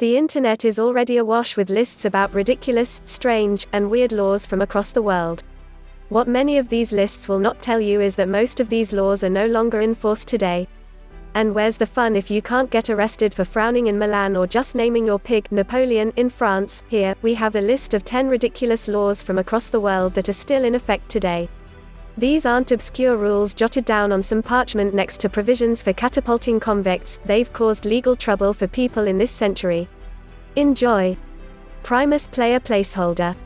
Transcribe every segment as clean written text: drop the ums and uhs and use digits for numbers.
The internet is already awash with lists about ridiculous, strange, and weird laws from across the world. What many of these lists will not tell you is that most of these laws are no longer in force today. And where's the fun if you can't get arrested for frowning in Milan or just naming your pig Napoleon in France? Here, we have a list of 10 ridiculous laws from across the world that are still in effect today. These aren't obscure rules jotted down on some parchment next to provisions for catapulting convicts, they've caused legal trouble for people in this century. Enjoy. Primus player placeholder.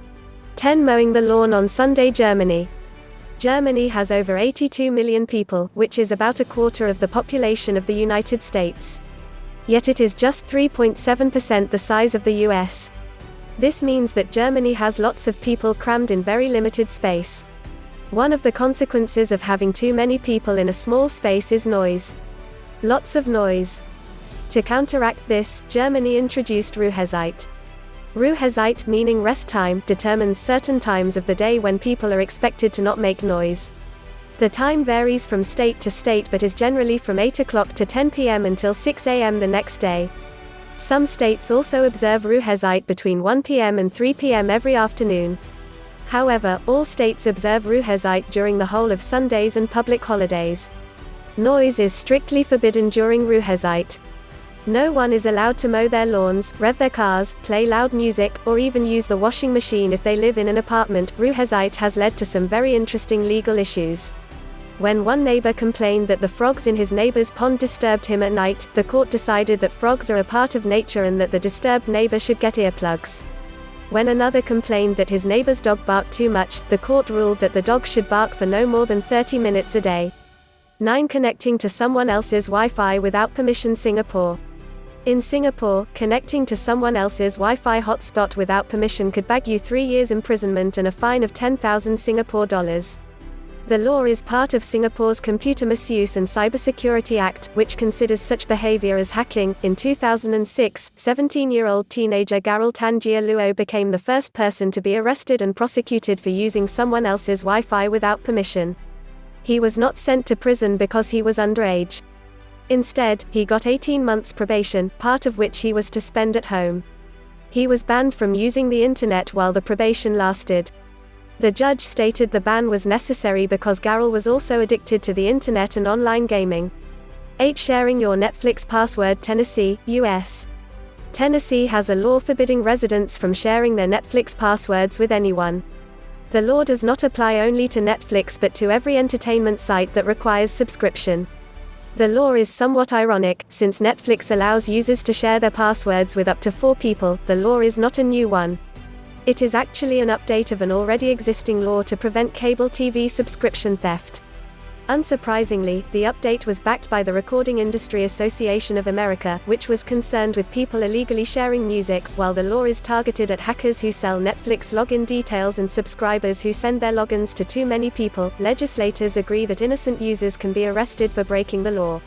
10 Mowing the lawn on Sunday. Germany. Germany has over 82 million people, which is about a quarter of the population of the United States. Yet it is just 3.7% the size of the US. This means that Germany has lots of people crammed in very limited space. One of the consequences of having too many people in a small space is noise. Lots of noise. To counteract this, Germany introduced Ruhezeit. Ruhezeit, meaning rest time, determines certain times of the day when people are expected to not make noise. The time varies from state to state but is generally from 8 o'clock to 10 p.m. until 6 a.m. the next day. Some states also observe Ruhezeit between 1 p.m. and 3 p.m. every afternoon. However, all states observe Ruhezeit during the whole of Sundays and public holidays. Noise is strictly forbidden during Ruhezeit. No one is allowed to mow their lawns, rev their cars, play loud music, or even use the washing machine if they live in an apartment. Ruhezeit has led to some very interesting legal issues. When one neighbor complained that the frogs in his neighbor's pond disturbed him at night, the court decided that frogs are a part of nature and that the disturbed neighbor should get earplugs. When another complained that his neighbor's dog barked too much, the court ruled that the dog should bark for no more than 30 minutes a day. 9 Connecting to someone else's Wi-Fi without permission. Singapore. In Singapore, connecting to someone else's Wi-Fi hotspot without permission could bag you 3 years imprisonment and a fine of 10,000 Singapore dollars. The law is part of Singapore's Computer Misuse and Cybersecurity Act, which considers such behavior as hacking. In 2006, 17-year-old teenager Garel Tangia Luo became the first person to be arrested and prosecuted for using someone else's Wi-Fi without permission. He was not sent to prison because he was underage. Instead, he got 18 months probation, part of which he was to spend at home. He was banned from using the internet while the probation lasted. The judge stated the ban was necessary because Garel was also addicted to the internet and online gaming. 8 Sharing your Netflix password. Tennessee, U.S. Tennessee has a law forbidding residents from sharing their Netflix passwords with anyone. The law does not apply only to Netflix but to every entertainment site that requires subscription. The law is somewhat ironic, since Netflix allows users to share their passwords with up to 4 people. The law is not a new one. It is actually an update of an already existing law to prevent cable TV subscription theft. Unsurprisingly, the update was backed by the Recording Industry Association of America, which was concerned with people illegally sharing music. While the law is targeted at hackers who sell Netflix login details and subscribers who send their logins to too many people, legislators agree that innocent users can be arrested for breaking the law.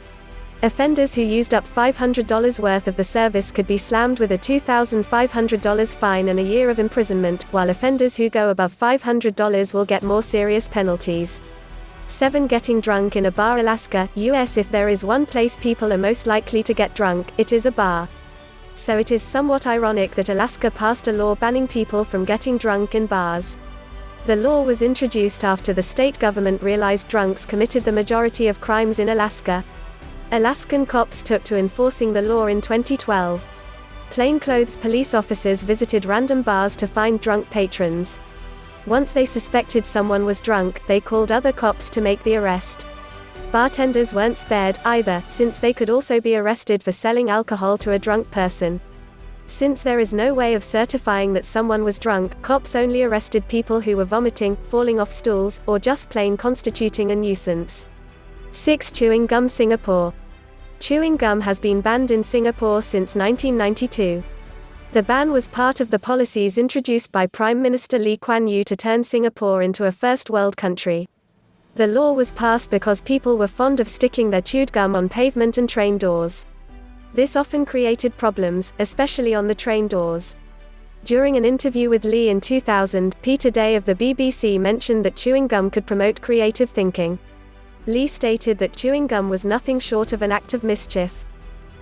Offenders who used up $500 worth of the service could be slammed with a $2,500 fine and a year of imprisonment, while offenders who go above $500 will get more serious penalties. 7 Getting drunk in a bar. Alaska, U.S. If there is one place people are most likely to get drunk, it is a bar. So it is somewhat ironic that Alaska passed a law banning people from getting drunk in bars. The law was introduced after the state government realized drunks committed the majority of crimes in Alaska. Alaskan cops took to enforcing the law in 2012. Plainclothes police officers visited random bars to find drunk patrons. Once they suspected someone was drunk, they called other cops to make the arrest. Bartenders weren't spared, either, since they could also be arrested for selling alcohol to a drunk person. Since there is no way of certifying that someone was drunk, cops only arrested people who were vomiting, falling off stools, or just plain constituting a nuisance. 6 Chewing gum. Singapore. Chewing gum has been banned in Singapore since 1992. The ban was part of the policies introduced by Prime Minister Lee Kuan Yew to turn Singapore into a first world country. The law was passed because people were fond of sticking their chewed gum on pavement and train doors. This often created problems, especially on the train doors. During an interview with Lee in 2000, Peter Day of the BBC mentioned that chewing gum could promote creative thinking. Lee stated that chewing gum was nothing short of an act of mischief.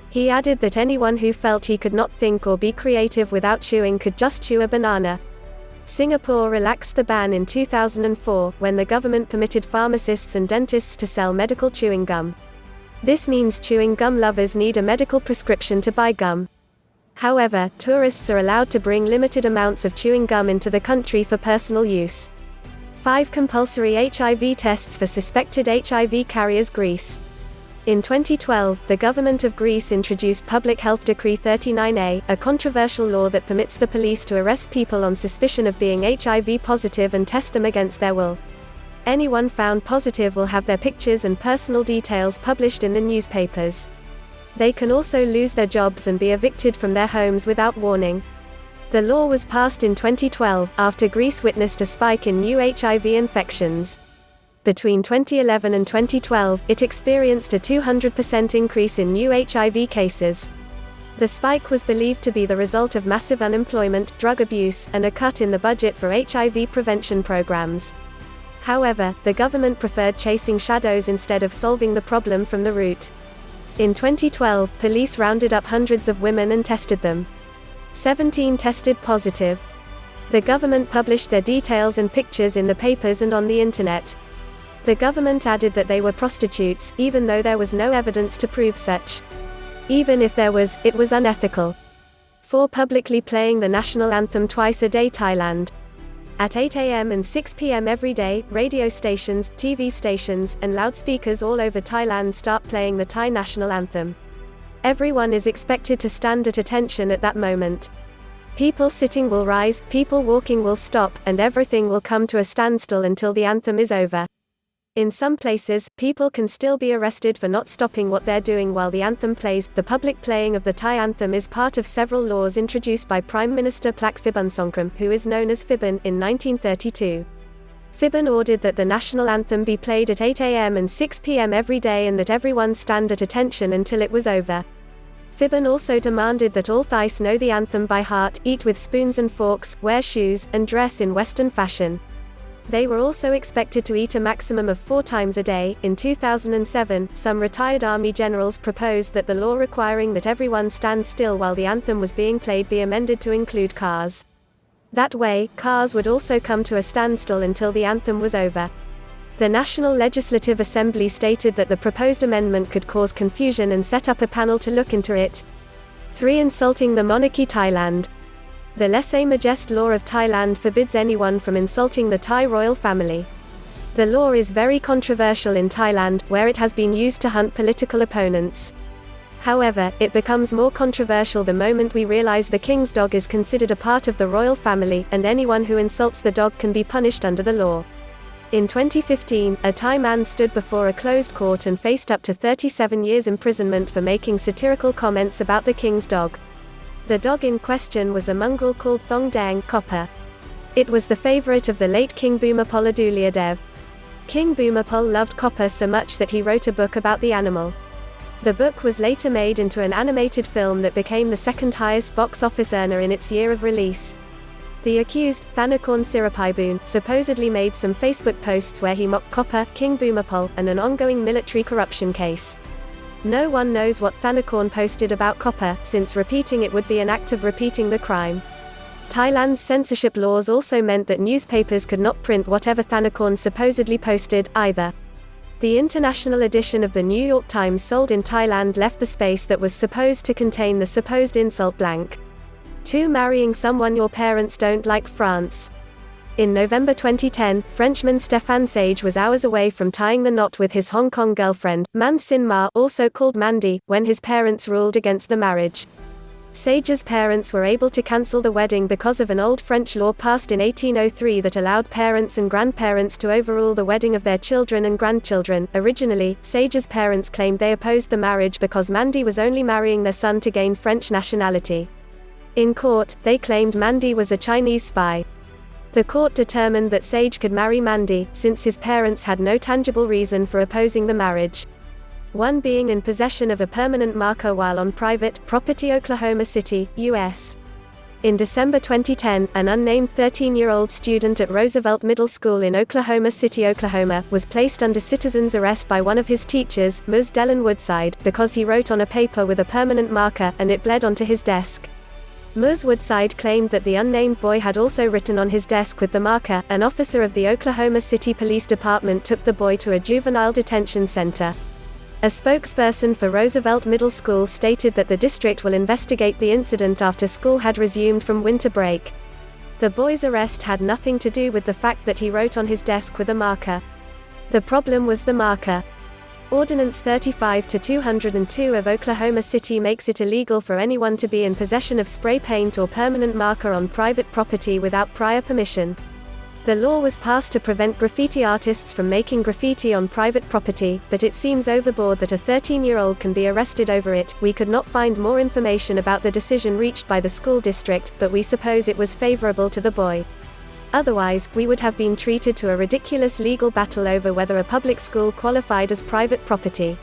He added that anyone who felt he could not think or be creative without chewing could just chew a banana. Singapore relaxed the ban in 2004, when the government permitted pharmacists and dentists to sell medical chewing gum. This means chewing gum lovers need a medical prescription to buy gum. However, tourists are allowed to bring limited amounts of chewing gum into the country for personal use. 5 compulsory HIV tests for suspected HIV carriers. Greece. In 2012, the government of Greece introduced Public Health Decree 39A, a controversial law that permits the police to arrest people on suspicion of being HIV positive and test them against their will. Anyone found positive will have their pictures and personal details published in the newspapers. They can also lose their jobs and be evicted from their homes without warning. The law was passed in 2012, after Greece witnessed a spike in new HIV infections. Between 2011 and 2012, it experienced a 200% increase in new HIV cases. The spike was believed to be the result of massive unemployment, drug abuse, and a cut in the budget for HIV prevention programs. However, the government preferred chasing shadows instead of solving the problem from the root. In 2012, police rounded up hundreds of women and tested them. 17 tested positive. The government published their details and pictures in the papers and on the internet. The government added that they were prostitutes, even though there was no evidence to prove such. Even if there was, it was unethical. 4 publicly playing the national anthem twice a day. Thailand. At 8 a.m. and 6 p.m. every day, radio stations, TV stations, and loudspeakers all over Thailand start playing the Thai national anthem. Everyone is expected to stand at attention at that moment. People sitting will rise, people walking will stop, and everything will come to a standstill until the anthem is over. In some places, people can still be arrested for not stopping what they're doing while the anthem plays. The public playing of the Thai anthem is part of several laws introduced by Prime Minister Plak Phibunsongkhram, who is known as Phibun, in 1932. Phibun ordered that the national anthem be played at 8 a.m. and 6 p.m. every day and that everyone stand at attention until it was over. Phibun also demanded that all Thais know the anthem by heart, eat with spoons and forks, wear shoes, and dress in Western fashion. They were also expected to eat a maximum of 4 times a day. In 2007, some retired army generals proposed that the law requiring that everyone stand still while the anthem was being played be amended to include cars. That way, cars would also come to a standstill until the anthem was over. The National Legislative Assembly stated that the proposed amendment could cause confusion and set up a panel to look into it. 3. Insulting the monarchy. Thailand. The lèse-majesté law of Thailand forbids anyone from insulting the Thai royal family. The law is very controversial in Thailand, where it has been used to hunt political opponents. However, it becomes more controversial the moment we realize the king's dog is considered a part of the royal family, and anyone who insults the dog can be punished under the law. In 2015, a Thai man stood before a closed court and faced up to 37 years imprisonment for making satirical comments about the king's dog. The dog in question was a mongrel called Thong Dang Copper. It was the favorite of the late King Bhumibol Adulyadej. King Bhumibol loved Copper so much that he wrote a book about the animal. The book was later made into an animated film that became the second highest box office earner in its year of release. The accused, Thanakorn Sirapaiboon, supposedly made some Facebook posts where he mocked Copper, King Bhumibol, and an ongoing military corruption case. No one knows what Thanakorn posted about Copper, since repeating it would be an act of repeating the crime. Thailand's censorship laws also meant that newspapers could not print whatever Thanakorn supposedly posted, either. The international edition of the New York Times sold in Thailand left the space that was supposed to contain the supposed insult blank. 2. Marrying someone your parents don't like. France. In November 2010, Frenchman Stéphane Sage was hours away from tying the knot with his Hong Kong girlfriend, Man Sin Ma, also called Mandy, when his parents ruled against the marriage. Sage's parents were able to cancel the wedding because of an old French law passed in 1803 that allowed parents and grandparents to overrule the wedding of their children and grandchildren. Originally, Sage's parents claimed they opposed the marriage because Mandy was only marrying their son to gain French nationality. In court, they claimed Mandy was a Chinese spy. The court determined that Sage could marry Mandy, since his parents had no tangible reason for opposing the marriage. 1. Being in possession of a permanent marker while on private property. Oklahoma City, U.S. In December 2010, an unnamed 13-year-old student at Roosevelt Middle School in Oklahoma City, Oklahoma, was placed under citizen's arrest by one of his teachers, Ms. Dellen Woodside, because he wrote on a paper with a permanent marker, and it bled onto his desk. Ms. Woodside claimed that the unnamed boy had also written on his desk with the marker. An officer of the Oklahoma City Police Department took the boy to a juvenile detention center. A spokesperson for Roosevelt Middle School stated that the district will investigate the incident after school had resumed from winter break. The boy's arrest had nothing to do with the fact that he wrote on his desk with a marker. The problem was the marker. Ordinance 35-202 of Oklahoma City makes it illegal for anyone to be in possession of spray paint or permanent marker on private property without prior permission. The law was passed to prevent graffiti artists from making graffiti on private property, but it seems overboard that a 13-year-old can be arrested over it. We could not find more information about the decision reached by the school district, but we suppose it was favorable to the boy. Otherwise, we would have been treated to a ridiculous legal battle over whether a public school qualified as private property.